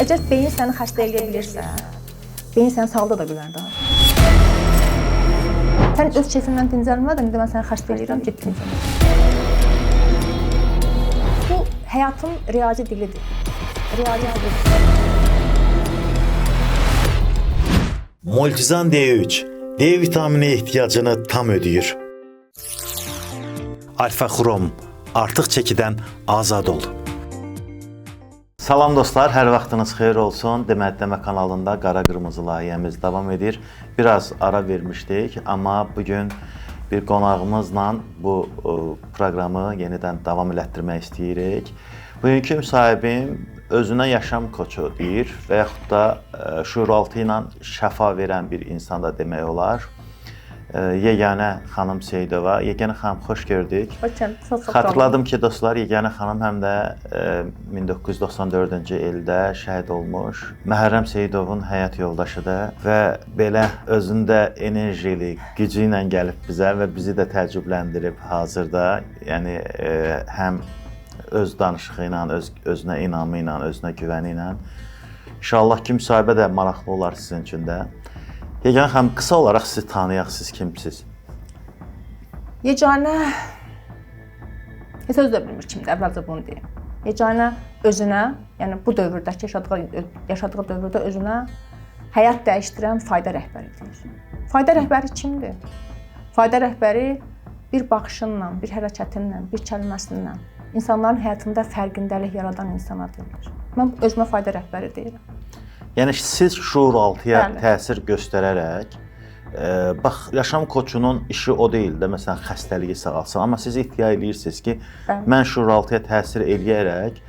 Əgər beyin səni xəstə eləyə bilirsə, beyin səni sağlada da bilər daha. Sən öz keyfindən dincəlmədin, indi mən səni xəstə eləyirəm, get dincəl. Bu həyatın riyazi dilidir. Riyazi dilidir. Multizan D3 D vitamini ehtiyacını tam ödəyir. Alfa Xrom artıq çəkidən azad ol. Salam dostlar, hər vaxtınız xeyir olsun. Demək kanalında Qara Qırmızı layihəmiz davam edir. Biraz ara vermişdik, amma bugün bir qonağımızla bu proqramı yenidən davam elətdirmək istəyirik. Bugünkü müsahibim özünə yaşam koçu deyir və yaxud da şuuraltı ilə şəfa verən bir insan da demək olar. Yeganə xanım Seyidova. Yeganə xanım, xoş gördük. Xoş gəldiniz. Xatırladım ki, dostlar, Yeganə xanım həm də 1994-cü ildə şəhid olmuş Məhərrəm Seyidovun həyat yoldaşıdır və belə özündə enerjili, gücü ilə gəlib bizə və bizi də təəccübləndirib hazırda. Yəni həm öz danışığı ilə, özünə inamı ilə, özünə güvəni ilə. İnşallah ki, müsahibə də maraqlı olar sizin üçün də. Yeganə xanım, qısa olaraq sizi tanıyaq, siz kimsiniz? Yeganə, heç özü də bilmir kimdir, əvvəlcə bunu deyim. Yeganə özünə, yəni bu dövrdəki yaşadığı dövrdə özünə həyat dəyişdirən fayda rəhbəri deyir. Fayda rəhbəri kimdir? Fayda rəhbəri bir baxışınla, bir hərəkətinlə, bir kəlməsinlə insanların həyatında fərqindəlik yaradan insana deyilir. Mən özümə fayda rəhbəri deyirəm. Yəni siz şuuraltıya təsir göstərərək, bax, yaşam koçunun işi o deyil də, məsələn, xəstəliyi sağalsın. Amma siz iddia edirsiniz ki, mən şuuraltıya təsir eləyərək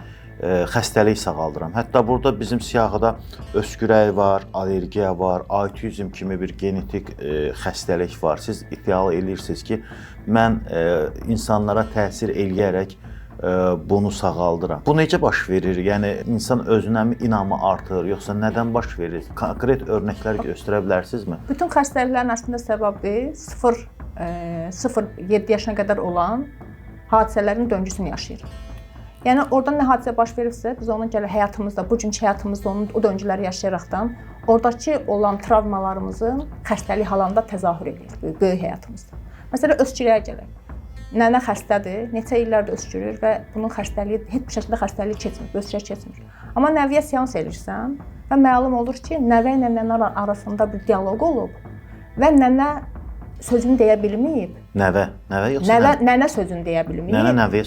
xəstəliyi sağaldıram. Hətta burada bizim siyahıda öskürək var, allergiya var, autizm kimi bir genetik xəstəlik var. Siz iddia edirsiniz ki, mən insanlara təsir eləyərək bunu sağaldıram. Bu necə baş verir? Yəni insan özünə mi inamı artır, yoxsa nədən baş verir? Konkret örnəklər göstərə bilərsinizmi? Bütün xəstəliklərin əslində səbəbi 0-7 yaşına qədər olan hadisələrin döngüsünü yaşayır. Yəni oradan nə hadisə baş verirsə, biz onu gələ həyatımızda, bugünkü həyatımızda o döngüləri yaşayaraqdan oradakı olan travmalarımızın xəstəlik halında təzahür edir böyük həyatımızda. Məsələn, öskürəyə gələk. Nənə xəstədir, neçə illərdir öskürür və bunun xəstəliyi heç bir şəkildə xəstəliyi keçmir, öskürək keçmir. Amma nəvəyə seans edirsən və məlum olur ki, nəvə ilə nənə arasında bir dialoq olub və nənə sözünü deyə bilməyib. Nəvə yoxsa nənə sözünü deyə bilməyib. Nənə nəvəyə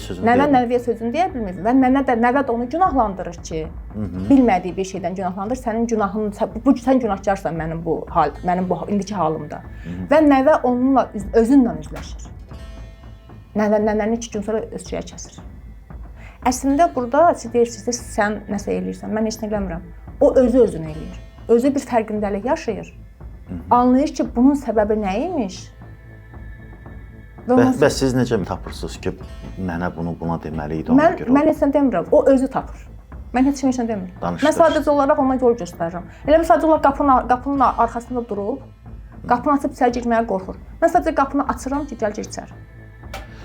sözünü deyə bilməyib və nəvə də onu günahlandırır ki, bilmədiyi bir şeydən günahlandırır. Sənin günahın, sən günahkarsan mənim bu indiki halımda. Və nəvə onunla özünlə üzləşir. Nənənin 2 gün sonra öskürək kəsir. Əslində burada siz deyirsiniz, sən nəsə eləyirsən, mən heç nə eləmirəm. O özünə eləyir. Özü bir fərqindəlik yaşayır. Anlayır ki, bunun səbəbi nə imiş. Bəs siz necə tapırsınız ki, nənə bunu buna deməli idi, ona görə? Mən heç nə demirəm, o özü tapır. Mən heç nə demirəm. Mən sadəcə olaraq ona yol göstərirəm. Elə bir sadəcə olaraq qapının arxasında durub, qapını açıb içəri girməyə qorxur. Mən sadəcə qapını açıram ki, gəl gir içəri.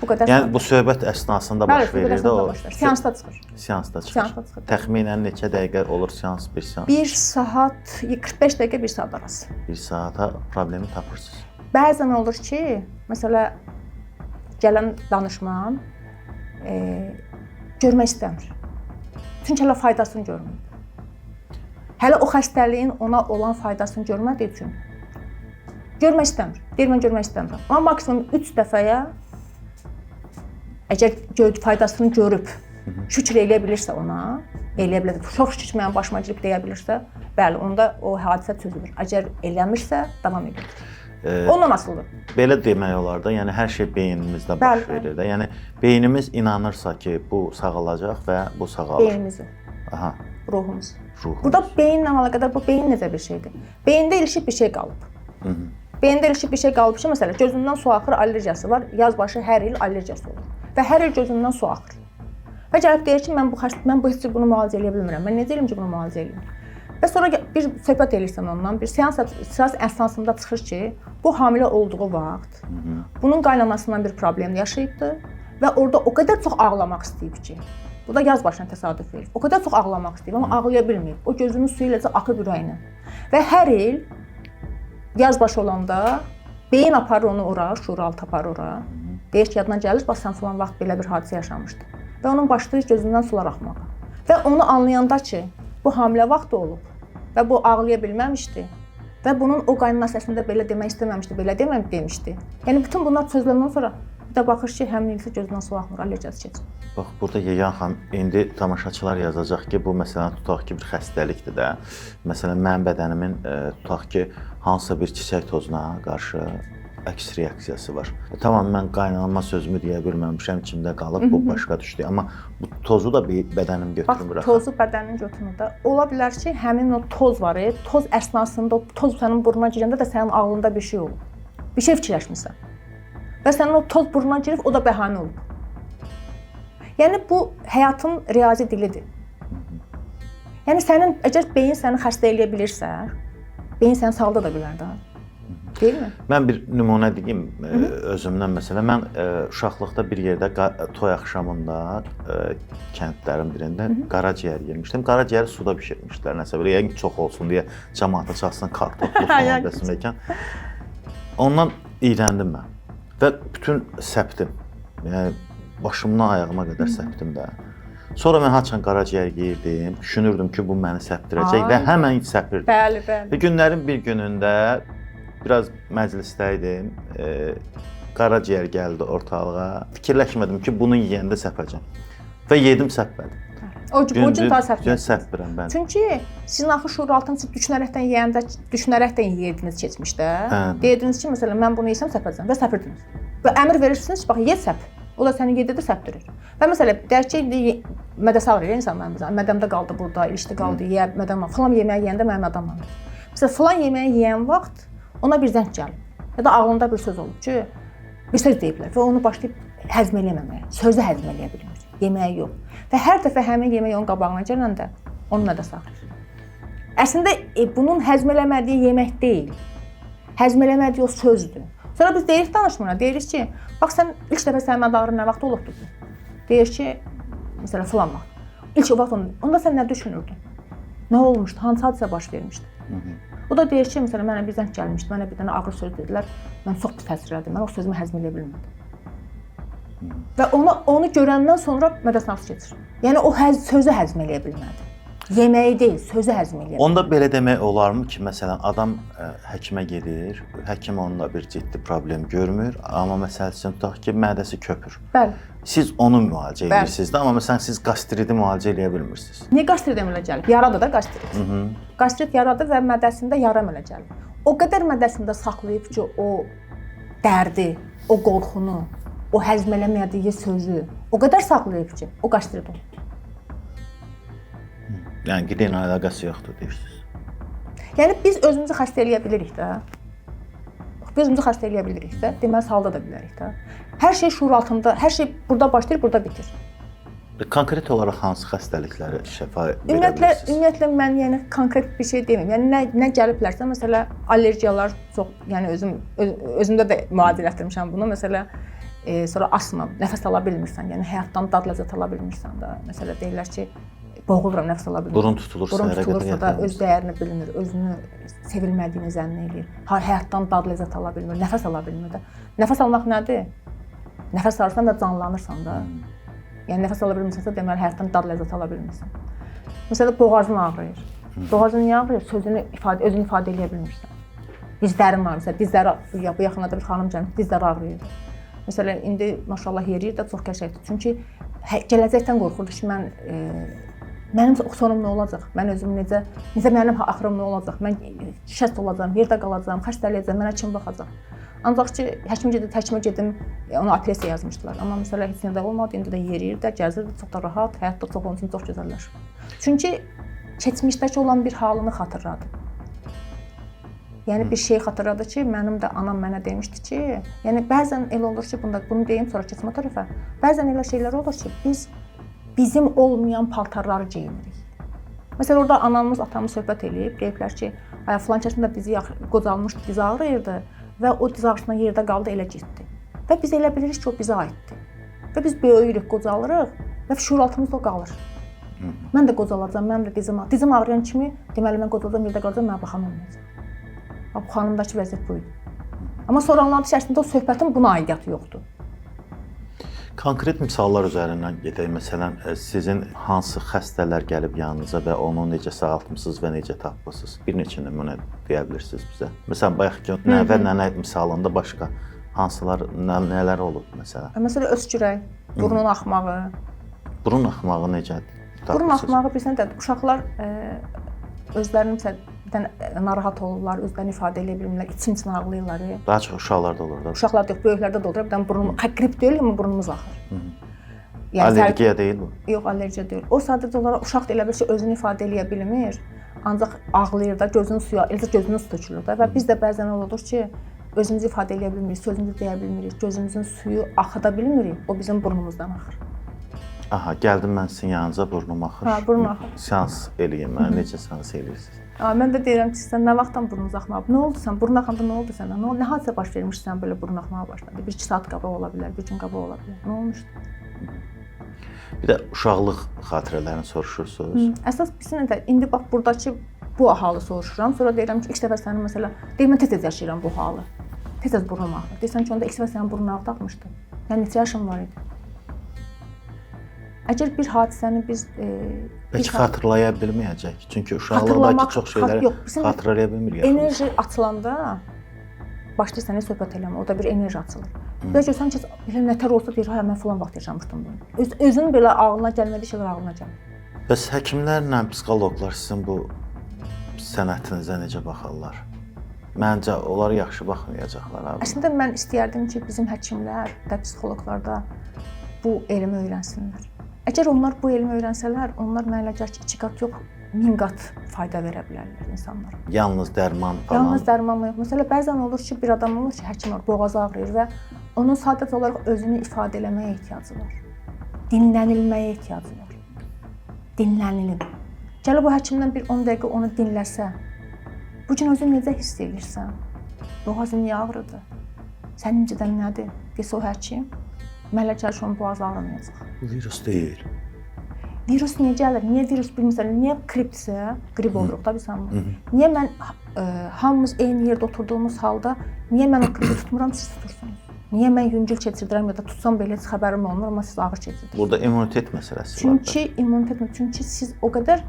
Yəni bu söhbət əsnasında baş verir də o? Seansda çıxır. Seansda çıxır. Təxminən neçə dəqiqə olur seans, bir seans? 1 saat, 45 dəqiqə, 1 saat arası. 1 saata problemi tapırsınız. Bəzən olur ki, məsələ gələn danışman görmək istəmir. Çünki hələ faydasını görmür. Hələ o xəstəliyin ona olan faydasını görmədiyi üçün görmək istəmir. Deyir, mən görmək istəmirəm. Amma maksimum 3 dəfəyə əgər faydasını görüb, şükür eləyə bilirsə ona, eləyə bilər. Çox şükür mənim başıma girib deyə bilirsə, bəli, onda o hadisə çözülür. Əgər eləmirsə, davam edir. Ondan asılıdır. Belə demək olar da, yəni hər şey beynimizdə baş verir də. Yəni beynimiz inanırsa ki, bu sağalacaq və bu sağalır. Beynimizi. Aha. Ruhumuz. Burada beyinlə əlaqədar, bu beyin necə bir şeydir? Beyində ilişib bir şey qalıb. Beyində ilişib bir şey qalıb ki, məsələn, gözündən su axır, allergiyası var. Yaz başı hər il allergiyası olur. Və hər il gözündən su axır. Və gəlib deyir ki, mən bu heç bunu müalicə edə bilmirəm. Mən necə eləyim ki, bunu müalicə eləyim? Və sonra bir söhbət eləyirsən ondan, bir seans əsnasında çıxır ki, bu hamilə olduğu vaxt bunun qaynanasından bir problem yaşayıbdır və orada o qədər çox ağlamaq istəyib ki, Bu da yaz başına təsadüf verir. O qədər çox ağlamaq istəyir, amma ağlaya bilmir. O gözünün suyu ilə axıb ürəyinə. Və hər il yaz başı olanda beyin aparır onu ora, şuuraltı aparır ora. Deyir ki, yadına gəlir, bax sən falan vaxt belə bir hadisə yaşamışdın. Və onun başlayır gözündən sular axmağa. Və onu anlayanda ki, bu hamilə vaxtı olub və bu ağlaya bilməmişdi. Və bunun o qaynana səsində belə demək istəməmişdi, belə demişdi. Yəni bütün bunlar çözüləndən sonra bir də baxır ki, həmin ilsə gözündən su axmır, allergiyası keçir. Bax, burada Yegan xanım, indi tamaşaçılar yazacaq ki, bu məsələn tutaq ki, bir xəstəlikdir də. Məsələn, mənim bədənimin tutaq ki, hansısa bir çiçək tozuna qarşı əks reaksiyası var. Tamam, mən qaynanma sözümü deyə bilməmişəm, kimdə qalıb, bu başqa düşdü. Amma bu tozu da bir bədənim götürmür. Bax, tozu bədənin götürmür də. Ola bilər ki, həmin o toz var, toz əsnasında, o toz sənin burnuna girəndə də sənin ağlında bir şey olub. Bir şey fikirləşmirsən. Və sənin o toz burnuna girib, o da bəhanə olub. Yəni, bu həyatın riyazi dilidir. Yəni, əgər beyin səni xəstə eləyə bilirsə, beyin səni sağlada da bilər də. Deyilmi? Mən bir nümunə deyim özümdən. Məsələn, mən uşaqlıqda bir yerdə toy axşamında kəndlərin birində qaraciyər yemişdim. Qaraciyəri suda bişirmişdilər. Nəsə belə, yəni çox olsun deyə cəmaata çalsın, kartoflu falan desin. Ondan iyrəndim mən. Və bütün səpdim. Yəni, başımdan ayağıma qədər səpdim də. Sonra mən haçan qaraciyər yeyirdim, düşünürdüm ki, bu məni səpdirəcək və həmən səpirdim. Bəli, bəli. Və günlərin bir günündə biraz məclisdə idim, qaraciyər gəldi ortalığa. Fikirləşmədim ki, bunu yeyəndə səpəcəm. Və yedim, səpmədim. O gün daha səpmirəm. Səpmirəm mən. Çünki sizin axı şuuraltını siz düşünərəkdən yeyəndə, düşünərəkdən yeyirdiniz keçmişdə. Deyirdiniz ki, məsələn, mən bunu yesəm səpəcəm və səpirdiniz. Və əmr verirsiniz ki, bax, ye səp. O da səni yedirdir, səpdirir. Və məsələn, deyək ki, mədəsi ağrıyır insan mənim. Mədəmdə qaldı burada, ilişdi qaldı, mədəm var. Falan yeməyi yeyəndə mənim mədəm var. Məsələn, falan yeməyi yeyən vaxt ona bir zəng gəlib. Ya da ağlında bir söz olub ki, bir söz deyiblər və onu başlayıb həzm eləməməyə, sözü həzm eləyə bilmir, yeməyi yox. Və hər dəfə həmin yemək onun qabağına gələndə onu mədəsi ağrıyır. Əslində, bunun həzm eləmədiyi yemək deyil, həzm eləmədiyi o sözdür. Sonra biz deyirik danışmına, deyirik ki, bax sən ilk dəfə sənin mədə ağrı nə vaxt olubdur ki? Deyir ki, məsələn, filan vaxt. İlk o vaxt onda sən nə düşünürdün? Nə olmuşdu? Hansı hadisə baş vermişdi? O da deyir ki, məsələn, mənə bir zəng gəlmişdi, mənə bir dənə ağır söz dedilər, mən çox pis təsir elədim, mən o sözümü həzm eləyə bilmədim. Və onu görəndən sonra mədəsi ağrısı keçir. Yəni o sözü həzm eləyə bilmədi. Yeməyi deyil, sözü həzm eləyir. Onda belə demək olarmı ki, məsələn, adam həkimə gedir, həkim onunla bir ciddi problem görmür, amma məsəl üçün tutaq ki, mədəsi köpür. Bəli. Siz onu müalicə edirsiniz də, amma məsələn, siz qastriti müalicə eləyə bilmirsiniz. Niyə qastrit əmələ gəlib? Yaradır da qastrit. Qastrit yaradır və mədəsində yara əmələ gəlib. O qədər mədəsində saxlayıb ki, o dərdi, o qorxunu, o həzm eləmədiyi sözü o qədər saxlayıb ki, o qastrit olur. Yəni qida ilə əlaqəsi yoxdur deyirsiniz. Yəni biz özümüzü xəstə eləyə bilirik də. Biz özümüzü xəstə eləyə bilirik də, deməli salda da bilərik də. Hər şey şuur altında, hər şey burada başlayır, burada bitir. Konkret olaraq hansı xəstəlikləri şəfa verə bilirsiniz? Ümumiyyətlə mən yəni konkret bir şey deməyim. Yəni nə gəliblərsə, məsələn, allergiyalar çox, yəni özümdə də müalicə etdirmişəm bunu. Məsələn, sonra asma, nəfəs ala bilmirsən, yəni həyatdan dad ləzzət ala bilmirsən də. Məsələn, deyirlər ki, boğuluram, nəfəs ala bilmirəm. Burun tutulursa da öz dəyərini bilmir, özünü sevilmədiyini zənn eləyir. Həyatdan dad ləzzət ala bilmir, nəfəs ala bilmir də. Nəfəs almaq nədir? Nəfəs alırsan da canlanırsan da. Yəni nəfəs ala bilmirsənsə, deməli həyatdan dad ləzzət ala bilmirsən. Məsələn, boğazın ağrıyır. Boğazın niyə ağrıyır? Özünü ifadə eləyə bilmirsən. Dizlərin ağrıyır. Məsələn, dizləri, bu yaxınlarda bir xanım gəlmiş, dizləri ağrıyır. Məsələn, indi maşallah yeriyir də çox qəşəngdir. Çünki gələcəkdən qorxurdu ki, mənim sonum nə olacaq? Mən özüm necə mənim axırım nə olacaq? Mən şikəst olacağam, yerdə qalacağam, xəstələyəcəm, mənə kim baxacaq? Ancaq ki, həkimə gedim, ona operasiya yazmışdılar. Amma məsələ heç nədə olmadı, indi də yeriyir də, gəzir, çox da rahat, həyat da çox onun üçün çox gözəlləşir. Çünki keçmişdəki olan bir halını xatırladı. Yəni bir şey xatırladı ki, mənim də anam mənə demişdi ki, yəni bəzən elə olur ki, bunu deyim, sonra keçmə tərəfə. Bəzən elə şeylər olur ki, biz bizim olmayan paltarları geyinirik. Məsələn, orada anamız, atamız söhbət eləyib, deyiblər ki, filan kəsində dizi qocalmışdı, dizi ağrıyırdı və o diz ağrısından yerdə qaldı, elə getdi. Və biz elə bilirik ki, o bizə aiddir. Və biz böyüyürük, qocalırıq Və şuuraltımızda o qalır. Mən də qocalacam, mənim də dizim ağrıyan kimi, deməli mən qocalacam, yerdə qalacam, mənə baxan olmayacaq. Bu xanımdakı vəziyyət bu idi. Amma sonraların içərisində o söhbətin buna aidiyyatı yoxdur. Konkret misallar üzərindən gedək. Məsələn, sizin hansı xəstələr gəlib yanınıza və onu necə sağaltmısınız və necə tapmısınız? Bir neçə nümunə deyə bilirsiniz bizə. Məsələn, bayaqki nəvə nənə misalında başqa hansılar, nələr olub məsələn? Məsələn, öskürək, burun axmağı. Burun axmağı necədir? Burun axmağı bilirsən də uşaqlar özlərini narahat olurlar, özlərini ifadə edə bilmirlər, için ağlayırlar. Daha çox uşaqlarda olur da. Uşaqlarda yox, böyüklərdə də olur. Bir dənə burnum, qrip deyil, amma burnumuz axır. Yəni allergiya deyil bu? Yox, allergiya deyil. O sadəcə olaraq uşaq da elə bir şey özünü ifadə edə bilmir. Ancaq ağlayır da, gözünün suyu, eləcə gözünün su tökülür da və biz də bəzən olur ki, özümüzü ifadə edə bilmirik, sözümüzü deyə bilmirik, gözümüzün suyu axıda bilmirik, o bizim burnumuzdan axır. Aha, gəldim mən sizin yanınıza, burnum axır. Ha, burnum axır. Seans eləyim mən, necə seans eləyirsiniz? Mən də deyirəm ki, sən nə vaxtdan burnunuz axmağı? Nə oldu sən? Burun axanda nə oldu sənə? Nə hadisə baş vermiş sən belə burun axmağa başladı? 1-2 saat qabaq ola bilər, bir gün qabaq ola bilər. Nə olmuşdu? Bir də uşaqlıq xatirələrini soruşursunuz. Əsas bilsin də indi bax burdakı bu halı soruşuram. Sonra deyirəm ki, ilk dəfə sənin məsələ, deyirəm mən tez-tez yaşayıram bu halı. Tez-tez burnum ağrır. Deyirsən ki, onda ilk dəfə sənin burnun ağrıtmışdı. Yəni neçə yaşın var idi? Əgər bir hadisəni biz bəlkə xatırlaya bilməyəcək. Çünki uşaqlıqdakı çox şeyləri xatırlaya bilmir. Enerji açılanda başlayırsan söhbət eləmə, orada bir enerji açılır. Bəlkə sən ki, belə nətər olsa deyir, hə mən falan vaxt yaşamışdım bunu. Özün belə ağlına gəlmədiyi şeylər ağlına gəlir. Bəs həkimlərlə psixoloqlar sizin bu sənətinizə necə baxarlar? Məncə onlar yaxşı baxmayacaqlar abi. Əslində mən istəyərdim ki, bizim həkimlər də, psixoloqlar da bu elmi öyrənsinlər. Əgər onlar bu elmi öyrənsələr, onlar mənə elə gəlir ki, 2 qat yox, 1000 qat fayda verə bilərlər insanlara. Yalnız dərman falan. Yalnız dərmanla yox. Məsələn, bəzən olur ki, bir adam olur ki, həkim var, boğazı ağrıyır və onun sadəcə olaraq özünü ifadə etməyə ehtiyacı var. Dinlənilməyə ehtiyacı var. Dinlənilim. Gələ bu həkimdən bir 10 dəqiqə onu dinləsə, bu gün özünü necə hiss edirsən? Boğazın niyə ağrıdır? Sənin incidən nədir? Desə o həkim, mənə gəlir ki, onun boğazı ağrımayacaq. Bu virus deyil. Virus niyə gəlir? Niyə virus bilmirsən? Niyə qripsə, qrip oluruq da biz hamımız. Niyə mən hamımız eyni yerdə oturduğumuz halda niyə mən o qripi tutmuram, siz tutursunuz? Niyə mən yüngül keçirdirəm ya da tutsam belə heç xəbərim olmur, amma siz ağır keçirirsiniz? Burada immunitet məsələsi var. Çünki immunitet, çünki siz o qədər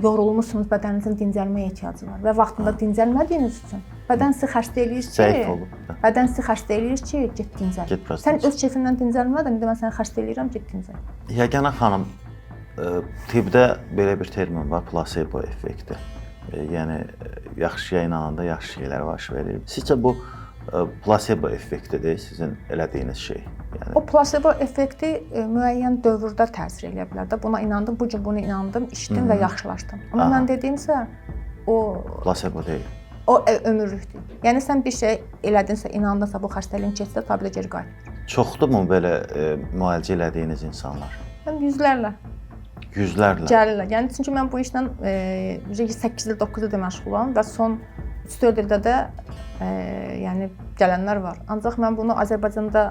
yorulmusunuz, bədəninizin dincəlməyə ehtiyacı var və vaxtında dincəlmədiyiniz üçün bədən sizi xəstə eləyir ki, bədən sizi xəstə eləyir ki, get dincəl. Sən öz kefindən dincəlmədin, indi mən səni xəstə eləyirəm, get dincəl. Yegana xanım, tibbdə belə bir termin var, plasebo effekti. Yəni yaxşıya inananda yaxşı şeylər baş verir. Sizcə bu plasebo effektidir sizin elədiyiniz şey? Yəni o plasebo effekti müəyyən dövrdə təsir edə bilər də. Buna inandım, bu gün bunu inandım, içdim və yaxşılaşdım. Amma mən dediyimsə o plasebo deyil. O ömürlükdür. Yəni sən bir şey elədinsə, inandınsa, bu xəstəliyin keçsə, tabii geri qayıtmır. Çoxdurmu belə müalicə elədiyiniz insanlar? Yüzlərlə. Yüzlərlə. Gəlirlər. Yəni çünki mən bu işlə 8 il, 9 ildir məşğulam və son 3-4 ildə də yəni gələnlər var. Ancaq mən bunu Azərbaycanda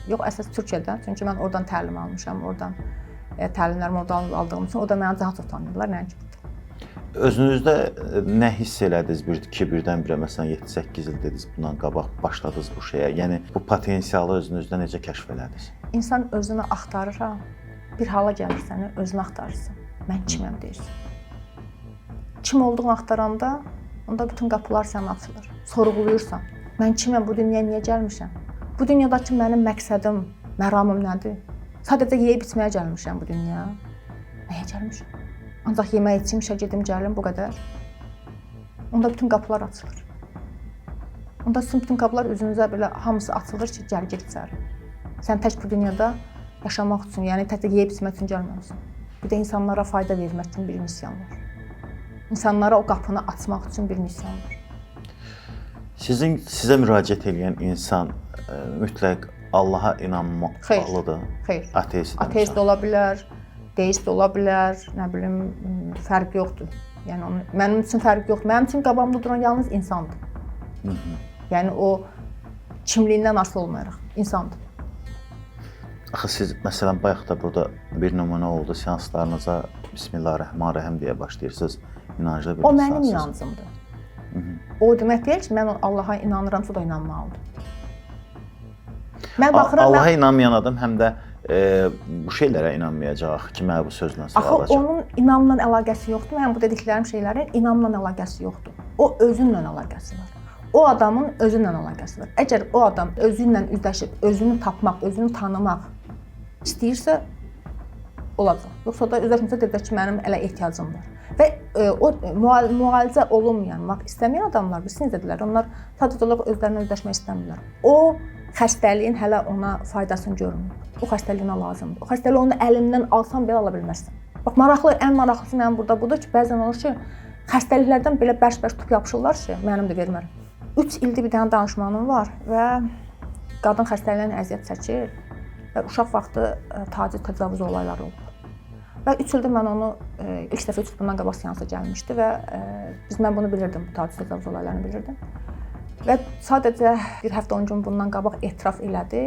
yox, əsas Türkiyədə, çünki mən oradan təlim almışam, oradan təlimlərimi oradan aldığım üçün o da mənə daha çox tanıyırlar, nəinki burada. Özünüzdə nə hiss elədiniz birdən-birə məsələn 7-8 il dediniz bundan qabaq başladınız bu şeyə? Yəni bu potensialı özünüzdə necə kəşf elədiniz? İnsan özünü axtarır ha. Bir hala gəlir səni, özünü axtarırsan. Mən kiməm deyirsən. Kim olduğunu axtaranda onda bütün qapılar sənə açılır. Sorğuluyursan. Mən kiməm, bu dünyaya niyə gəlmişəm? Bu dünyadakı mənim məqsədim, məramım nədir? Sadəcə yeyib içməyə gəlmişəm bu dünyaya. Nəyə gəlmişəm? Ancaq yemək içim, işə gedim, gəlim, bu qədər. Onda bütün qapılar açılır. Onda sizin bütün qapılar üzünüzə belə hamısı açılır ki, gəl get içəri. Sən tək bu dünyada yaşamaq üçün, yəni tək yeyib içmək üçün gəlməmisən. Bir də insanlara fayda vermək üçün bir missiyan var. İnsanlara o qapını açmaq üçün bir missiyan var. Sizə müraciət edən insan mütləq Allaha inanmalıdır. Xeyr. Ateist ola bilər, deist ola bilər, nə bilim, fərq yoxdur. Yəni mənim üçün fərq yoxdur. Mənim üçün qabağımda duran yalnız insandır. Yəni o kimliyindən asılı olmayaraq insandır. Axı siz məsələn bayaq da burada bir nümunə oldu. Seanslarınıza Bismillahirrahmanirrahim deyə başlayırsınız. İnanclı bir O mənim insansınız. inancımdır. O demək deyil ki, mən Allaha inanıramsa da inanmalıdır. Mən baxıram, Allaha inanmayan adam həm də bu şeylərə inanmayacaq ki, mənə bu sözlə sağalacaq. Axı onun inamla əlaqəsi yoxdur. Mənim burada dediklərim şeylərin inamla əlaqəsi yoxdur. O özünlə əlaqəsi var. O adamın özünlə əlaqəsi var. Əgər o adam özü ilə üzləşib, özünü tapmaq, özünü tanımaq istəyirsə olacaq. Yoxsa da üzləşməsə deyəcək ki, mənim elə ehtiyacım var. Və o müalicə olunmayan, istəməyən adamlar bilsiniz dedilər. Onlar sadəcə olaraq özlərinə üzləşmək istəmirlər. O xəstəliyin hələ ona faydasını görmür. O xəstəliyinə lazımdır. O xəstəliyi onun əlindən alsan belə ala bilməzsən. Bax maraqlı, ən maraqlısı mənim burada budur ki, bəzən olur ki, xəstəliklərdən belə bərk-bərk tutub yapışırlar ki, mənim də vermərəm. 3 ildir bir dənə danışmanım var və qadın xəstəliyindən əziyyət çəkir və uşaq vaxtı taciz, təcavüz olayları olub. Və 3 ildir mən onu ilk dəfə 3 il bundan qabaq seansa gəlmişdi və mən bunu bilirdim, bu taciz, təcavüz olaylarını bilirdim. Və sadəcə bir həftə 10 gün bundan qabaq etiraf elədi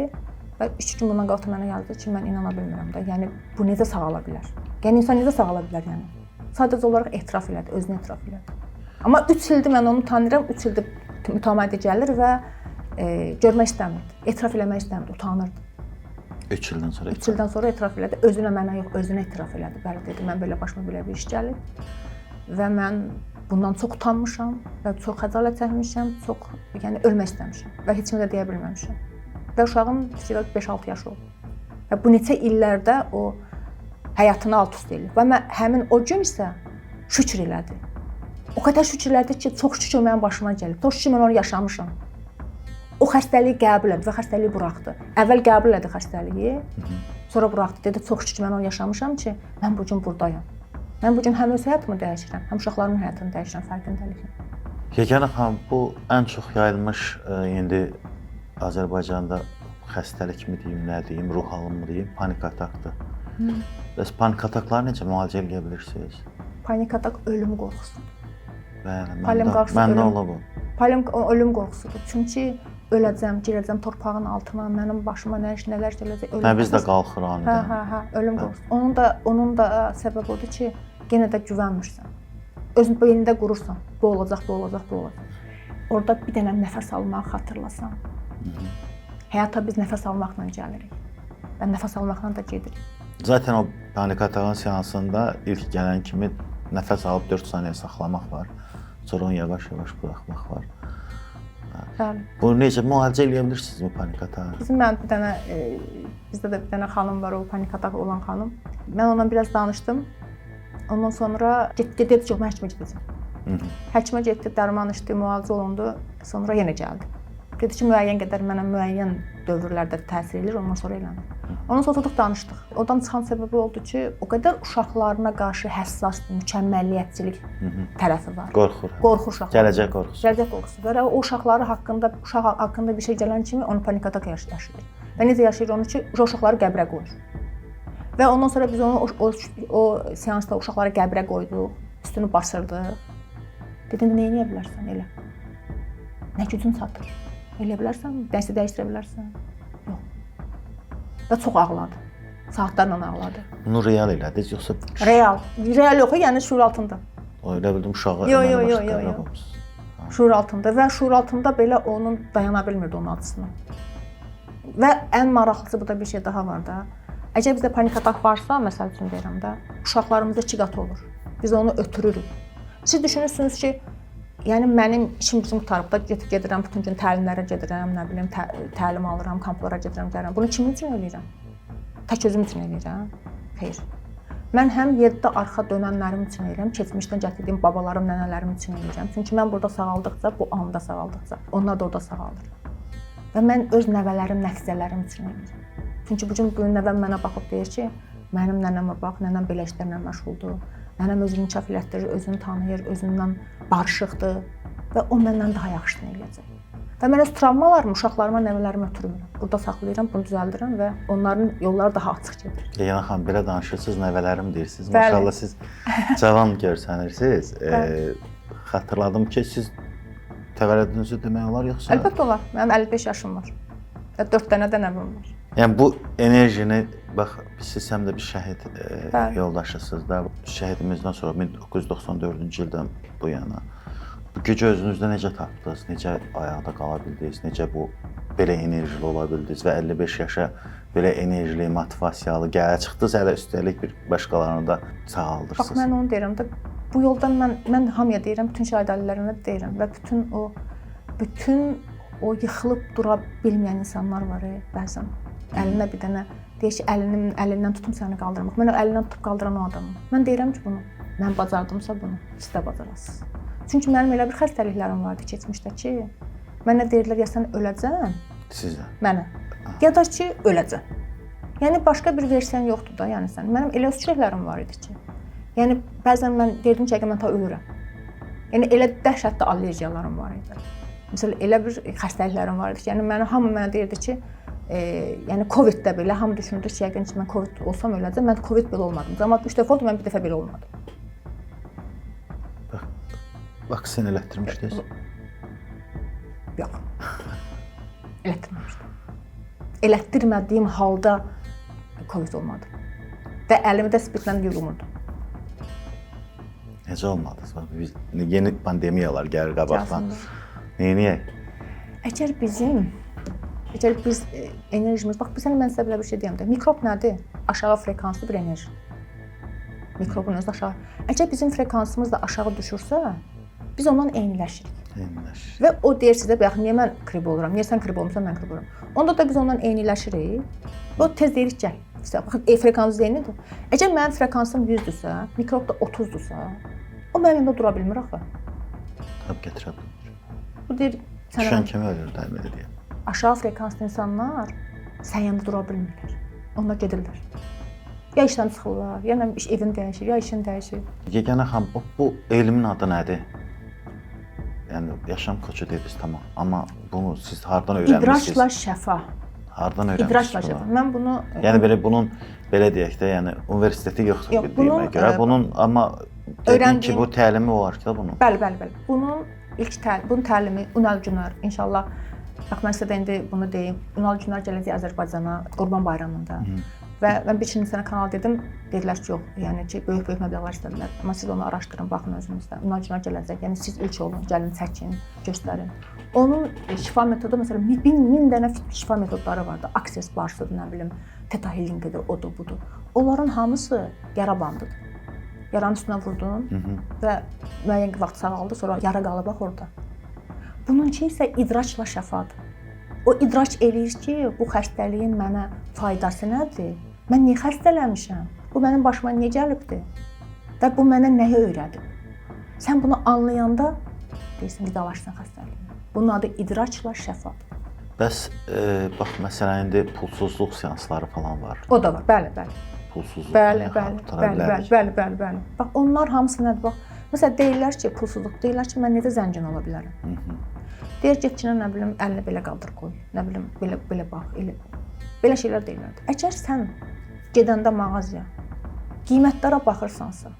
və 3 gün bundan qabaq da mənə yazdı ki, mən inana bilmirəm də. Yəni bu necə sağala bilər? Yəni insan necə sağala bilər yəni? Sadəcə olaraq etiraf elədi, özünü etiraf elədi. Amma 3 ildir mən onu tanıyıram, 3 ildir mütəmadi gəlir və görmək istəmirdi, etiraf eləmək istəmirdi, utanırdı. 3 ildən sonra? 3 ildən sonra etiraf elədi, özünə mənə yox, özünə etiraf elədi. Bəli dedi, mən belə başıma belə bir iş gəlib və mən bundan çox utanmışam və çox xəcalət çəkmişəm, yəni ölmək istəmişəm və heç kimə də deyə bilməmişəm. Və uşağım 5-6 yaşı oldu. Və bu neçə illərdə o həyatını alt-üst eləyib. Və mən həmin o gün isə şükür elədi. O qədər şükür elədi ki, çox şükür mənim başıma gəlib. Çox şükür mən onu yaşamışam. O xəstəliyi qəbul etdi və xəstəliyi buraxdı. Əvvəl qəbul etdi xəstəliyi, sonra buraxdı. Dedi, çox şükür mən onu yaşamışam ki, mən bu gün buradayam. Mən bu gün həm öz həyatımı dəyişirəm, həm uşaqlarımın həyatını dəyişirəm, fərqindəliklə. Yeganə xanım, bu ən çox yayılmış indi Azərbaycanda xəstəlik mi deyim, nə deyim, ruh halı mı deyim, panik atakdır. Bəs panik atakları necə müalicə edə bilirsiniz? Panik atak ölüm qorxusudur. Bəli, məndə olub o. Panik ölüm qorxusudur. Çünki öləcəm, girəcəm torpağın altına, mənim başıma nələr gələcək, ölüm. Biz də qalxır anidən. Hə, ölüm qorxusu. Onun da səbəbi odur ki, yenə də güvənmirsən. Özün beynində qurursan, bu olacaq, bu olacaq, bu olacaq. Orada bir dənə nəfəs almağı xatırlasan. Həyata biz nəfəs almaqla gəlirik və nəfəs almaqla da gedirik. Zaten o panik atağın seansında ilk gələn kimi nəfəs alıb 4 saniyə saxlamaq var. Sonra onu yavaş-yavaş buraxmaq var. Bəli. Bu necə müalicə edə bilirsiniz bu panik atağı? Bizdə də bir dənə xanım var, o panik atağı olan xanım. Mən onunla biraz danışdım. Ondan sonra dedi ki, mən həkimə gedəcəm. Həkimə getdi, dərman içdi, müalicə olundu, sonra yenə gəldi. Dedi ki, müəyyən qədər mənə müəyyən dövrlərdə təsir edir, ondan sonra elənir. Ondan sonra oturduk, danışdıq. Oradan çıxan səbəbi oldu ki, o qədər uşaqlarına qarşı həssas, mükəmməliyyətçilik tərəfi var. Qorxur. Qorxur uşaqlar. Gələcək qorxusu. Gələcək qorxusu. Və o uşaq haqqında bir şey gələn kimi onu panik atak yaşayır. Və necə yaşayır onu ki, uşaqları qəbrə qoyur. Və ondan sonra biz onu o seansda uşaqları qəbrə qoyduq, üstünü basırdıq. Dedim, nə edə bilərsən elə? Nə gücün çatır? Elə bilərsən, nəsə dəyişdirə bilərsən? Yox. Və çox ağladı. Saatlarla ağladı. Bunu real elədiniz yoxsa? Real yox, yəni şuur altında. Elə bildim uşağı Yox. Şuur altında və şuur altında belə onun dayana bilmirdi onun acısına. Və ən maraqlısı burada bir şey daha var da. Əgər bizdə panik atak varsa, məsəl üçün deyirəm də, uşaqlarımızda 2 qat olur. Biz onu ötürürük. Siz düşünürsünüz ki, yəni mənim işim bizim qutarıb da gedirəm, bütün gün təlimlərə gedirəm, nə bilim, təlim alıram, kamplara gedirəm, gəlirəm. Bunu kimin üçün eləyirəm? Tək özüm üçün eləyirəm? Xeyr. Mən həm yerdə arxa dönənlərim üçün eləyirəm, keçmişdən gətirdiyim babalarım, nənələrim üçün eləyirəm. Çünki mən burada sağaldıqca, bu anda sağaldıqca, onlar da orada sağalır. Və mən öz nəvələrim, nəticələrim üçün eləyirəm. Çünki bu gün nəvəm mənə baxıb deyir ki, mənim nənəmə bax, nənəm belə işlərlə məşğuldur. Nənəm özünü inkişaf elətdirir, özünü tanıyır, özündən barışıqdır və o məndən daha yaxşısını eləyəcək. Və mən öz travmalarımı uşaqlarıma, nəvələrimə ötürmürəm. Burada saxlayıram, bunu düzəldirəm və onların yolları daha açıq gedir. Yeganə xanım, belə danışırsınız, nəvələrim deyirsiniz. Maşallah siz cavan görsənirsiniz. Xatırladım ki, siz təvəllüdünüzü demək olar yoxsa? Əlbəttə olar. Mənim 55 yaşım var və 4 dənə də nəvəm var. Yəni bu enerjini bax siz həm də bir şəhid Bəli. yoldaşısınız da. Şəhidimizdən sonra 1994-cü ildən bu yana bu gücü özünüzdə necə tapdınız? Necə ayaqda qala bildiniz? Necə bu belə enerjili ola bildiniz və 55 yaşa belə enerjili, motivasiyalı gələ çıxdınız, hələ üstəlik bir başqalarını da Bax sağaldırsınız. mən onu deyirəm də, bu yoldan mən hamıya deyirəm, bütün şəhid ailələrinə də deyirəm və bütün o yıxılıb dura bilməyən insanlar var bəzən. Əlinə bir dənə deyir ki, əlindən tutum səni qaldırmaq. Mən o əlindən tutub qaldıran o adamım. Mən deyirəm ki, bunu mən bacardımsa bunu siz də bacarasınız. Çünki mənim elə bir xəstəliklərim vardı keçmişdə ki, mənə deyirlər ya sən öləcəksən, Sizə. mənə. Ya da ki, öləcəksən. Yəni başqa bir versiyan yoxdur da, yəni sən. Mənim elə şeylərim var idi ki. Yəni bəzən mən deyirdim ki, mən ta ölürəm. Yəni elə dəhşətli allergiyalarım var idi. Məsələn, elə bir xəstəliklərim var idi ki, yəni hamı mənə deyirdi ki, yəni Covid-də belə hamı düşünürdü ki, yəqin ki, mən Covid olsam öləcəm. Mən Covid belə olmadım. Amma 3 dəfə oldu, mən bir dəfə belə olmadım. Vaksin elətdirmişdiniz? Yox. Elətdirməmişdim. Elətdirmədiyim halda Covid olmadı. Və əlimi də spirtlə yumurdum. Necə olmadınız? Biz yeni pandemiyalar gəlir qabaqdan. Neyiniyək? Əgər biz enerjimiz, bax mən sizə belə bir şey deyəm də, mikrob nədir? Aşağı frekanslı bir enerji. Mikrobun özü aşağı. Əgər bizim frekansımız da aşağı düşürsə, biz ondan eyniləşirik. Və o deyir sizə, bax, niyə mən krib oluram, niyə sən krib olmursan, mən krib oluram. Onda da biz ondan eyniləşirik. O tez deyirik, gəl. Baxın, frekansı eynidir. Əgər mənim frekansım 100-dürsə, mikrob da 30-dursa, o mənim yanımda dura bilmir axı. Tabii gətirə bilmir. Bu deyir, düşən kimi ölür, təmin edəyəm. Aşağı frekanslı insanlar sən yanında dura bilmirlər. Onlar gedirlər. Ya işdən çıxırlar, ya evin dəyişir, ya işin dəyişir. Yeganə xanım, bu elmin adı nədir? Yəni yaşam koçu dediniz, tamam. Amma bunu siz hardan öyrənmisiniz? İdraçla şəfa. Hardan öyrənmisiniz? İdraçla şəfa. Mən bunu yəni belə bunun belə deyək də, yəni universiteti yoxdur bildiyimə görə. Bunun amma dedin ki, bu təlimi var ki da bunun. Bəli. Bunun təlimi Ünal Günar inşallah. Bax mən sizə də indi bunu deyim. Ünal Günar gələcək Azərbaycana Qurban Bayramında. Və mən bir sənə kanal dedim, dedilər ki, yox, yəni ki, böyük məbləğlər istədilər. Amma siz onu araşdırın, baxın özünüzdə. Ünal Günar gələcək, yəni siz ilk olun, gəlin, çəkin, göstərin. Onun şifa metodu, məsələn, min dənə şifa metodları vardı. Access barsıdır, nə bilim, Theta Healing'dir, odur, budur. Onların hamısı yara bandıdır. Yaranın üstünə vurdun və müəyyən vaxt sağaldı, sonra yara qalıb bax orada. Bununki isə idraçla şəfadır. O idraç eləyir ki, bu xəstəliyin mənə faydası nədir? Mən niyə xəstələnmişəm? Bu mənim başıma niyə gəlibdir? Və bu mənə nəyi öyrədib? Sən bunu anlayanda deyirsən, vidalaşsan xəstəliyinə. Bunun adı idraçla şəfadır. Bəs, bax, məsələn, indi pulsuzluq seansları falan var. O da var, bəli. Pulsuzluq. Bəli. Bax, onlar hamısı nədir? Bax, məsələn, deyirlər ki, pulsuzluq, deyirlər ki, mən necə zəngin ola bilərəm? Deyir, getçinə, nə bilim, əlini belə qaldır qoy, nə bilim, belə bax, belə şeylər deyirlər. Əgər sən gedəndə mağazaya, qiymətlərə baxırsansa,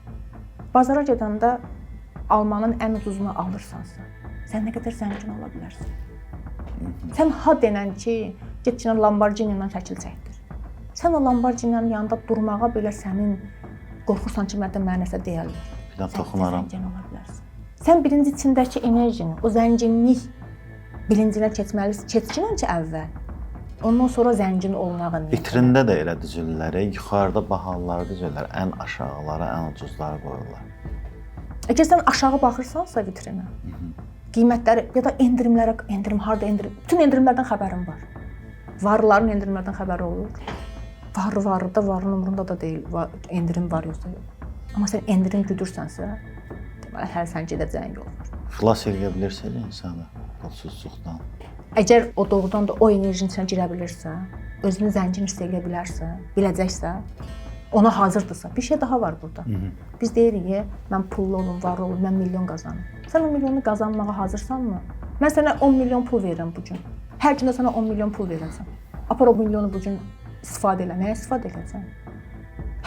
bazara gedəndə almanın ən ucuzunu alırsansa, sən nə qədər zəngin ola bilərsən? Sən ha denən ki, getçinə Lamborghini-dən şəkil çəkdir. Sən o Lamborghini-nin yanında durmağa belə sənin qorxursan ki, mənə nəsə deyərlər. Bir də toxunaram. Sən zəngin ola bilərsən. Sən birinci içindəki enerjini, o zənginlik bilincinə keçməlisən, keçkinən ki, əvvəl. Ondan sonra zəngin olmağa niyyət. Vitrində də elə düzülürlər, yuxarıda bahalıları düzülürlər, ən aşağılara, ən ucuzları qoyurlar. Əgər sən aşağı baxırsansa vitrinə, qiymətləri ya da endirim harda endirim, bütün endirimlərdən xəbərim var. Varların endirimlərdən xəbəri olur. Varı da, varın umurunda da deyil, endirim var yoxsa yox. Amma sən endirim güdürsənsə, deməli, hər sən gedəcəyin yol var. Xilas edə bilirsiniz insanı pulsuzluqdan. Əgər o doğrudan da o enerjinin içinə girə bilirsə, özünü zəngin hiss edə bilərsə, biləcəksə, ona hazırdırsa, bir şey daha var burada. Biz deyirik, mən pullu olum, varlı olum, mən milyon qazanım. Sən o milyonu qazanmağa hazırsanmı? Mən sənə 10 milyon pul verirəm bugün. Hər gün də sənə 10 milyon pul verəcəm. Apar o milyonu bugün istifadə elə. Nəyə istifadə edəcəm?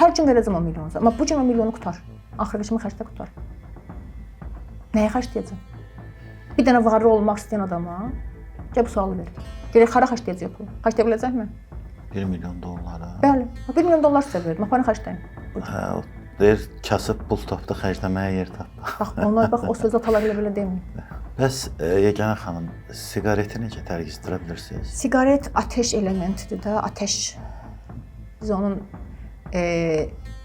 Hər gün verəcəm o milyonu. Amma bugün o milyonu qutar. Axırı kimi xərcdə qutar. Nəyə xərcləyəcəm? Bir dənə varlı olmaq istəyən adama gəl bu sualı ver. Gələk hara xərcləyəcək pulu? Xərcləyə biləcəkmi? 1 milyon dollara. Bəli, 1 milyon dollar sizə verdim. Aparın xərcləyin. Hə, o deyir kasıb pul tapdı, xərcləməyə yer tapdı. Bax, o sözü atalar belə demir. Bəs Yeganə xanım, siqareti necə tərgizdirə bilirsiniz? Siqaret ateş elementidir də, ateş. Biz onun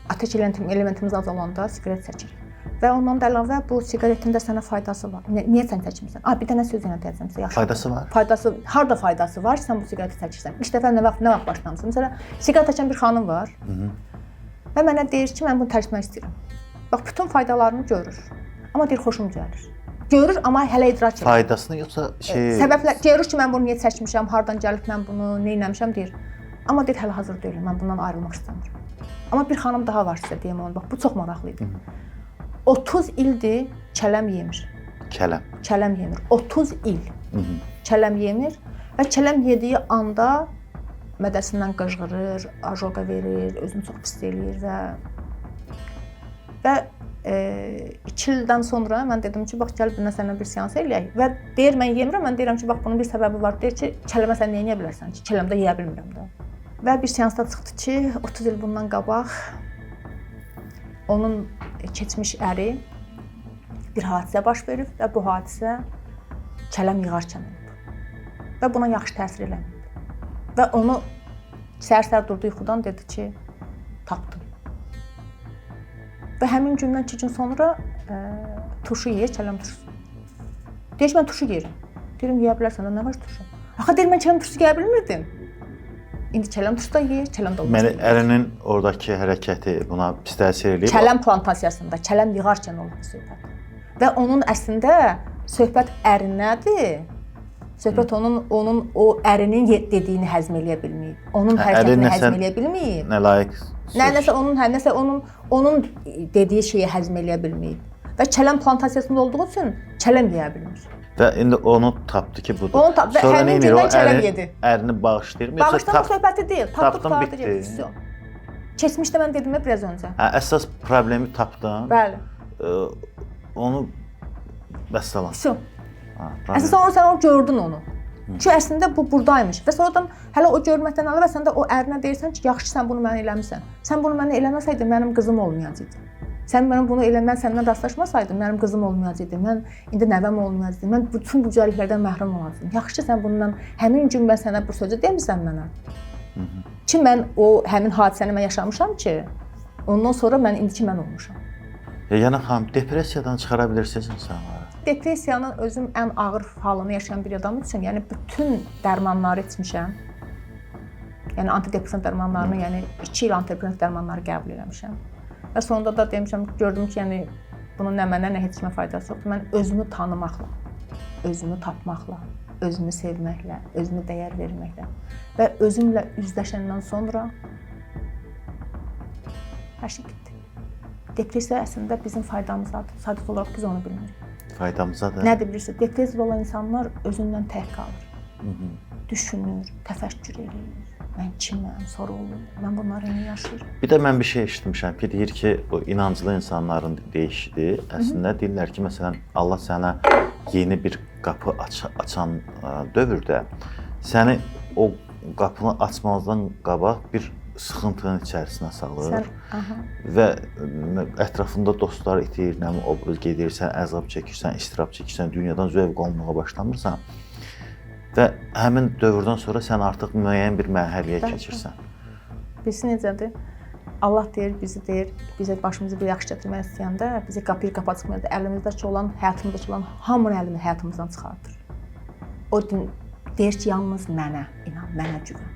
ateş elementimiz az olanda siqaret çəkirik. Və ondan da əlavə bu siqaretin də sənə faydası var. Niyə sən çəkmirsən? Bir dənə söz yenə deyəcəm sizə, yaxşı. Faydası var. Faydası, harda faydası var? Sən bu siqareti çəkirsən. İlk dəfə nə vaxt başlamısan? Məsələn, siqaret çəkən bir xanım var. Və mənə deyir ki, mən bunu tərcümək istəyirəm. Bax, bütün faydalarını görür. Amma deyir, xoşum gəlir. Görür, amma hələ idrak edir. Faydasını yoxsa səbəblər, görür ki, mən bunu niyə çəkmişəm, hardan gəlib mən bunu, nə etmişəm deyir. Amma deyir, hələ hazır deyiləm, mən bundan ayrılmaq istəmirəm. Amma bir xanım daha var sizə deyim onu. Bax, bu çox maraqlı idi. 30 ildir kələm yemir. Kələm yemir. 30 il. Kələm yemir və kələm yediyi anda mədəsindən qıжğırır, ajoqa verir, özünü çox pis eləyir və 2 ildən sonra mən dedim ki, bax gəl bundan sənə bir seans eləyək və deyir mən yemirəm, mən deyirəm ki, bax bunun bir səbəbi var. Deyir ki, kələmə sən nə edə bilərsən ki, kələmdə yeyə bilmirəm də. Və bir seansda çıxdı ki, 30 il bundan qabaq onun keçmiş əri bir hadisə baş verib və bu hadisə kələm yığarkən olub. Və buna yaxşı təsir eləməyib. Və onu səhər-səhər durdu yuxudan dedi ki, tapdım. Və həmin gündən 2 gün sonra turşu yeyir, kələm turşusu. Deyir ki, mən turşu yeyirəm. Deyirəm, yeyə bilərsən, nə var turşu? Axı deyir, mən kələm turşusu yeyə bilmirdim. İndi kələm turşusu da yeyir, kələm də olmaz. Məni ərinin oradakı hərəkəti buna pis təsir eləyib. Kələm plantasiyasında, kələm yığarkən olub söhbət. Və onun əslində söhbət ərinədir. Söhbət onun o ərinin dediyini həzm eləyə bilməyib. Onun hərəkətini həzm eləyə bilməyib. Nə layiq? Nəsə onun dediyi şeyi həzm eləyə bilməyib. Və kələm plantasiyasında olduğu üçün kələm yeyə bilmir. Və indi onu tapdı ki, budur. Onu tapdı. Həmin gündən kələm yedi. Ərini bağışlayırmı? Bağışlama söhbəti deyil. Tapdım, bitdi. Keçmişdə mən dedim biraz öncə. Əsas problemi tapdın. Bəli. Onu vəssalam. Əslində sən gördün onu. Ki əslində bu buradaymış. Və sonradan hələ o görməkdən əlavə sən də o ərinə deyirsən ki, yaxşı sən bunu mənə eləmisən. Sən bunu mənə eləməsəydin mənim qızım olmayacaqdı. Sən mənim bunu mən səndən rastlaşmasaydım, mənim qızım olmayacaqdı. Mən indi nəvəm olmayacaqdı. Mən bütün bu gözəlliklərdən məhrum olacaqdım. Yaxşı sən bundan həmin gün mən sənə bu sözü demisən mənə. Ki mən o həmin hadisəni mən yaşamışam ki, ondan sonra mən indiki mən olmuşam. Yəni xanım, depressiyadan çıxara bilirsiniz insanları? Depressiyanın özüm ən ağır halını yaşayan bir adam üçün, yəni bütün dərmanları içmişəm. Yəni antidepressiv dərmanlarını, yəni 2 il antidepressiv dərmanları qəbul etmişəm. Və sonunda da demişəm, gördüm ki, yəni bunun nə mənə, nə heç kimə faydası yoxdur. Mən özümü tanımaqla, özümü tapmaqla, özümü sevməklə, özümü dəyər verməklə və özümlə üzləşəndən sonra hər şey bitdi. Depressiya əslində bizim faydamızdadır. Sadəcə olaraq biz onu bilmirik. Faydamızdadır. Nədir bilirsiniz? Depressiv olan insanlar özündən tək qalır. Düşünür, təfəkkür edir. Mən kiməm, sorulur. Mən bunları niyə yaşayıram? Bir də mən bir şey eşitmişəm ki, deyir ki, o inanclı insanların deyişidir. Əslində deyirlər ki, məsələn, Allah sənə yeni bir qapı açan dövrdə səni o qapını açmazdan qabaq bir sıxıntının içərisinə salır və ətrafında dostlar itir, gedirsən, əzab çəkirsən, istirab çəkirsən, dünyadan zövq almağa başlamırsan. Və həmin dövrdən sonra sən artıq müəyyən bir mərhələyə keçirsən. Bilsin necədir? Allah deyir, bizə başımızı bir yaxşı gətirmək istəyəndə, bizi qapıyı qapatmayanda əlimizdəki olan, həyatımızdakı olan hamının əlini həyatımızdan çıxardır. O deyir ki, yalnız mənə inan, mənə güvən.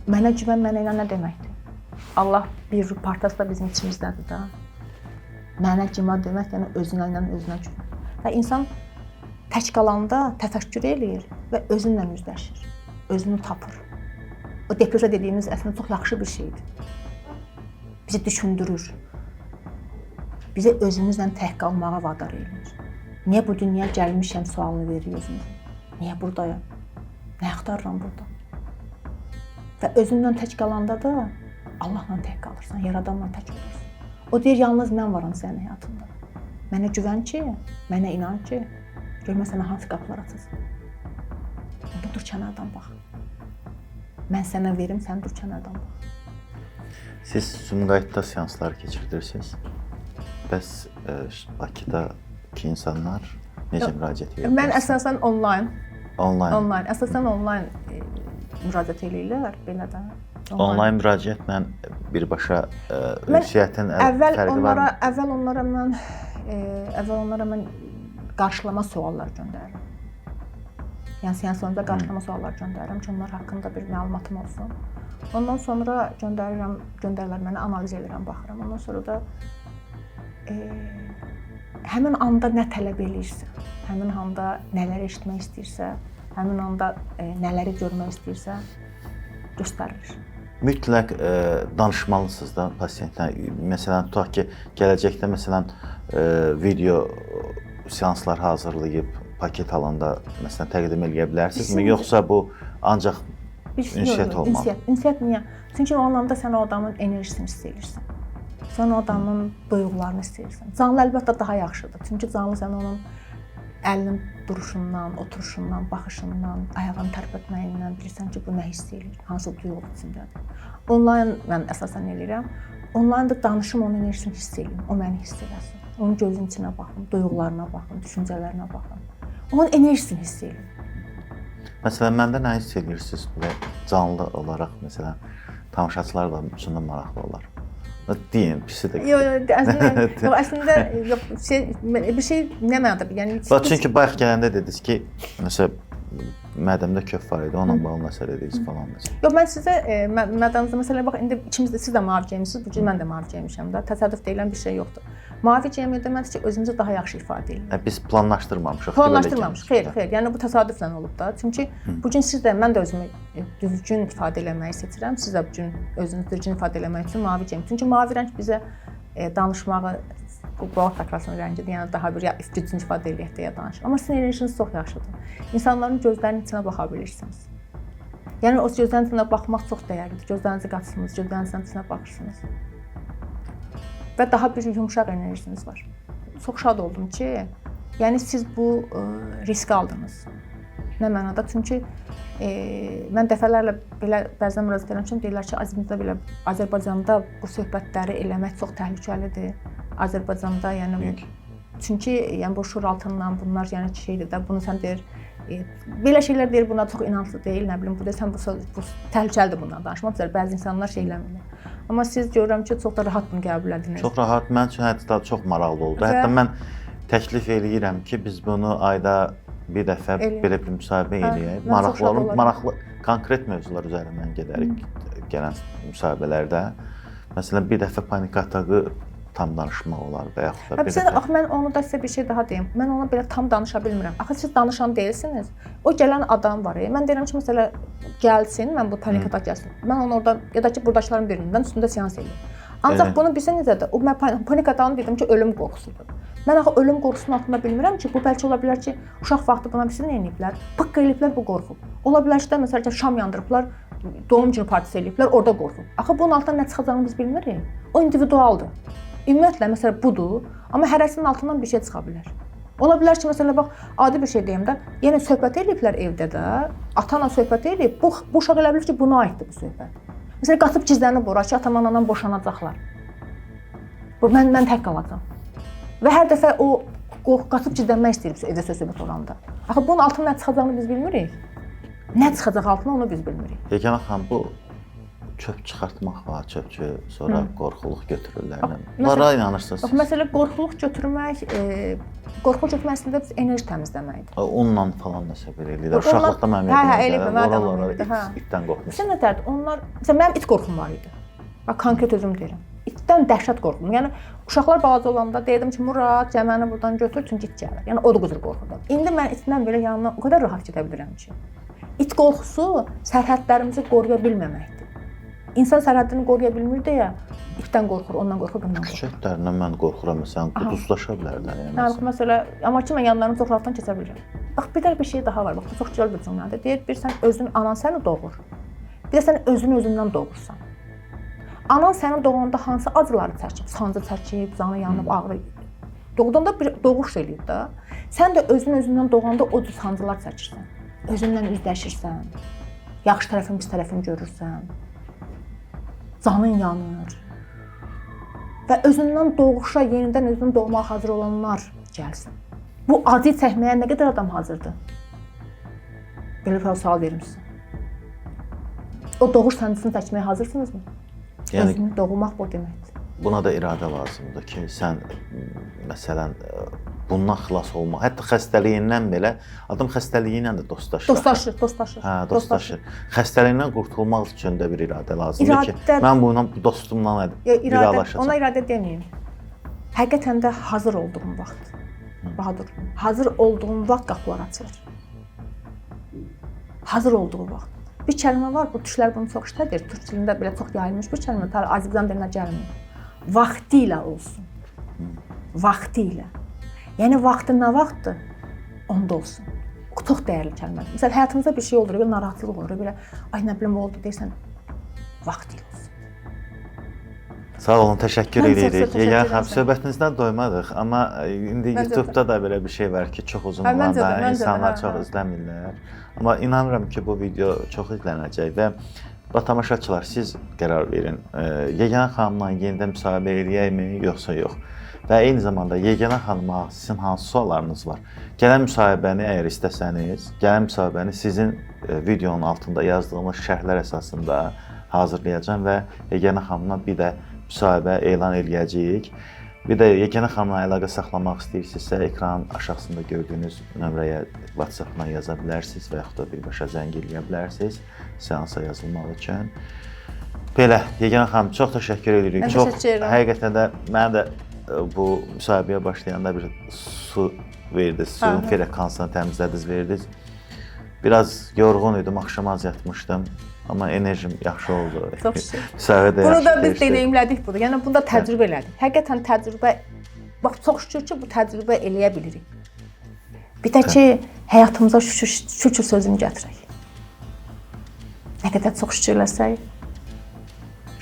Mənə güvən, mənə inan nə deməkdir? Allah bir partası da bizim içimizdədir da. Mənə güvən demək, yəni özünə inan, özünə güvən. Və insan tək qalanda təfəkkür eləyir və özünlə üzləşir, özünü tapır. O depressiya dediyimiz əslində çox yaxşı bir şeydir. Bizi düşündürür, bizi özümüzlə tək qalmağa vadar eləyir. Niyə bu dünyaya gəlmişəm sualını verir özümüzə. Niyə buradayam? Nə axtarıram burada? Və özünlə tək qalanda da Allahla tək qalırsan, Yaradanla tək olursan. O deyir, yalnız mən varam sənin həyatında. Mənə güvən ki, mənə inan ki, gör mən sənə hansı qapılar açacaq. Dur kənardan bax. Mən sənə verim, sən dur kənardan bax. Siz Sumqayıtda seanslar keçirirsiniz. Bəs Bakıdakı insanlar necə müraciət edirlər? Mən əsasən onlayn. Onlayn. Əsasən onlayn müraciət edirlər belə də. Onlayn müraciətlə birbaşa ünsiyyətin fərqi var mı? Əvvəl onlara mən qarşılama suallar göndərirəm. Yəni seans sonunda qarşılama suallar göndərirəm ki, onlar haqqında bir məlumatım olsun. Ondan sonra göndərirlər mənə, analiz edirəm, baxıram. Ondan sonra da həmin anda nə tələb eləyirsə, həmin anda nələri eşitmək istəyirsə, həmin anda nələri görmək istəyirsə göstərilir. Mütləq danışmalısınız da pasientlə. Məsələn, tutaq ki, gələcəkdə məsələn video seanslar hazırlayıb paket halında məsələn təqdim edə bilərsinizmi? Yoxsa bu ancaq ünsiyyət olmalı? Ünsiyyət niyə? Çünki o anda sən o adamın enerjisini hiss edirsən. Sən o adamın duyğularını hiss edirsən. Canlı əlbəttə daha yaxşıdır. Çünki canlı sən onun əlinin duruşundan, oturuşundan, baxışından, ayağını tərpətməyindən bilirsən ki, bu nə hiss edir, hansı duyğu içindədir. Onlayn mən əsasən eləyirəm. Onlaynda danışım onun enerjisini hiss edirəm, o məni hiss eləsin. Onun gözünün içinə baxın, duyğularına baxın, düşüncələrinə baxın. Onun enerjisini hiss edirəm. Məsələn, məndə nə hiss edirsiniz? Canlı olaraq, məsələn, tamaşaçılar da üçün maraqlı olar. Deyim, pisi də. Əslində bir şey nə mənada? Yəni çünki bayaq gələndə dediniz ki, məsələn, mədəmdə köf var idi, onunla bağlı nəsə dediniz falan məsələn. Yox, mən sizə mədəmizdə məsələn bax indi ikimiz də siz də mavi geymisiniz, bu gün mən də mavi geymişəm də. Təsadüf deyilən bir şey yoxdur. Mavi geyimi deməli ki, özümüzü daha yaxşı ifadə edirik. Biz planlaşdırmamışıq. Xeyr. Yəni bu təsadüflə olub da. Çünki bu gün siz də mən də özümü düzgün ifadə etməyi seçirəm. Siz də bu gün özünüzü düzgün ifadə etmək üçün mavi geyim. Çünki mavi rəng bizə danışmağı bu boğaz takrasının rəngidir. Yəni daha bir düzgün ifadə eləyək deyə danışır. Amma sizin enerjiniz çox yaxşıdır. İnsanların gözlərinin içinə baxa bilirsiniz. Yəni o gözlərin içinə baxmaq çox dəyərlidir. Gözlərinizi qaçırsınız, gözlərinizin içinə baxırsınız. Və daha bir yumşaq enerjiniz var. Çox şad oldum ki, yəni siz bu riski aldınız. Nə mənada? Çünki mən dəfələrlə belə bəzən müraciət edirəm, deyirlər ki, Azərbaycanda bu söhbətləri eləmək çox təhlükəlidir. Azərbaycanda yəni çünki yəni bu şuuraltından bunlar yəni şeydir də, bunu sən deyir belə şeylər deyir, buna çox inançlı deyil, nə bilim, bu desən bu təhlükəlidir bundan danışmaq. Bəzi insanlar şey eləmirlər. Amma siz görürəm ki, çox da rahat bunu qəbul edirsiniz. Çox rahat, mən üçün hətta çox maraqlı oldu. Hətta mən təklif eləyirəm ki, biz bunu ayda bir dəfə belə bir müsahibə eləyək. Maraqlı konkret mövzular üzərindən gedərik gələn müsahibələrdə. Məsələn, bir dəfə panik atağı tam danışmaq olar və yaxud da bir dəfə. Mən onu da sizə bir şey daha deyim. Mən ona belə tam danışa bilmirəm. Axı siz danışan deyilsiniz. O gələn adam var. Mən deyirəm ki, məsələ gəlsin, mən bu panik atak gəlsin. Mən onu orada ya da ki, buradakıların birindən üstündə seans eləyim. Ancaq bunu bilsə necədir? O mən panik atağını dedim ki, ölüm qorxusudur. Mən axı ölüm qorxusunun altında bilmirəm ki, bu bəlkə ola bilər ki, uşaq vaxtı buna bilsin nə ediblər? Pıqq eliblər bu qorxu. Ola bilər ki, məsələn şam yandırıblar, doğum günü partisi eliblər, orada qorxu. Axı bunun altından nə çıxacağını biz bilmirik. O individualdır. Ümumiyyətlə məsələ budur, amma hərəsinin altından bir şey çıxa bilər. Ola bilər ki, məsələ bax, adi bir şey deyim də, yenə söhbət eləyiblər evdə də, ata-ana söhbət eləyib, bu uşaq elə bilir ki, buna aiddir bu söhbət. Məsələn, qatıb gizlənib ora ki, atam anamdan boşanacaqlar. Mən tək qalacam. Və hər dəfə o qatıb gizlənmək istəyir evdə söhbət olanda. Axı bunun altından nə çıxacağını biz bilmirik. Nə çıxacaq altından onu biz bilmirik. Yeganə xanım, bu çöp çıxartmaq var, çöpçü, sonra qorxuluq götürürlər. Bunlara inanırsınız? Yox, məsələ qorxuluq götürmək, qorxuluq götürmək əslində enerji təmizləməkdir. Unla falan nəsə belə eləyirlər. Uşaqlıqda mənim itdən qorxmuşam. Sən nətərdir? Onlar, məsələn, mənim it qorxum var idi. Bax, konkret özüm deyirəm. İtdən dəhşət qorxdum. Yəni uşaqlar balaca olanda deyirdim ki, Murad, cəməni buradan götür, çünki it gəlir. Yəni o da qızır qorxurdum. İndi mən itdən belə yanına o qədər rahat gedə bilirəm ki. İt qorxusu sərhədlərimizi qoruya bilməməkdir. İnsan sərhədini qoruya bilmir deyə itdən qorxur, ondan qorxur, bundan qorxur. Küçə itlərindən mən qorxuram, məsələn, quduzlaşa bilərlər. Yəni məsələ, amma ki mən yanlarını çox rahatdan keçə bilirəm. Bax, bir də bir şey daha var. Bax, bu çox gözəl bir cümlədir. Deyir, bir sən özün anan səni doğur. Bir də sən özünü özündən doğursan. Anan səni doğanda hansı acıları çəkib, sancı çəkib, canı yanıb, ağrı. Doğdanda bir doğuş eləyib də. Sən də özün özündən doğanda o cür sancılar çəkirsən. Özündən üzləşirsən. yaxşı tərəfin, pis tərəfini görürsən. Canın yanır. Və özündən doğuşa, yenidən özünü doğmağa hazır olanlar gəlsin. Bu acı çəkməyə nə qədər adam hazırdır? Belə bir sual verim sizə. O doğuş səncəsini çəkməyə hazırsınızmı? Yəni Özünü doğmaq bu deməkdir. buna da iradə lazımdır ki, sən məsələn bundan xilas olmaq, hətta xəstəliyindən belə adam xəstəliyi ilə də dostlaşır. Dostlaşır. Hə, dostlaşır. Xəstəliyindən qurtulmaq üçün də bir iradə lazımdır ki, mən bununla dostumla vidalaşacağam. Ona iradə deməyim. Həqiqətən də hazır olduğum vaxt. Bahadur. Hazır olduğum vaxt qapılar açılır. Hazır olduğu vaxt. Bir kəlmə var, bu türklər bunu çox işlədir. Türk dilində belə çox yayılmış bir kəlmə, Azərbaycan dilinə gəlmir. Vaxtilə olsun. Vaxtilə. Yəni vaxtı nə vaxtdır? Onda olsun. Çox dəyərli kəlmədir. Məsələn, həyatımızda bir şey olur, belə narahatlıq olur, belə ay nə bilim oldu deyirsən, vaxtilə olsun. Sağ olun, təşəkkür edirik. Yəni söhbətinizdən doymadıq, amma indi YouTube-da da belə bir şey var ki, çox uzun olanda insanlar çox izləmirlər. Amma inanıram ki, bu video çox izlənəcək və tamaşaçılar siz qərar verin. Yeganə xanımla yenidən müsahibə eləyəkmi, yoxsa yox? Və eyni zamanda Yeganə xanıma sizin hansı suallarınız var? Gələn müsahibəni əgər istəsəniz, gələn müsahibəni sizin videonun altında yazdığınız şərhlər əsasında hazırlayacağam və Yeganə xanımla bir də müsahibə elan eləyəcəyik. Bir də Yeganə xanımla əlaqə saxlamaq istəyirsinizsə, ekranın aşağısında gördüyünüz nömrəyə WhatsApp-dan yaza bilərsiniz və yaxud da birbaşa zəng eləyə bilərsiniz seansa yazılmaq üçün. Belə, Yeganə xanım, çox təşəkkür edirik. Çox həqiqətən də mənə də bu müsahibəyə başlayanda bir su verdiniz, suyun frekansını təmizlədiniz, verdiniz. Biraz yorğun idim, axşam az yatmışdım. Amma enerjim yaxşı oldu. Çox şükür. Bunu da biz deneyimlədik bunu. Yəni bunda təcrübə elədik. Həqiqətən təcrübə, bax çox şükür ki, bu təcrübə eləyə bilirik. Bir də ki, həyatımıza şükür sözünü gətirək. Nə qədər çox şükürləsək,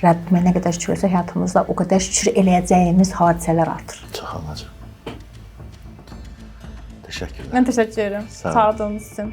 Rəbbimə nə qədər şükür eləsək, həyatımızda o qədər şükür eləyəcəyimiz hadisələr artır. Çox alacaq. Təşəkkürlər. Mən təşəkkür edirəm. Sağ olun sizin.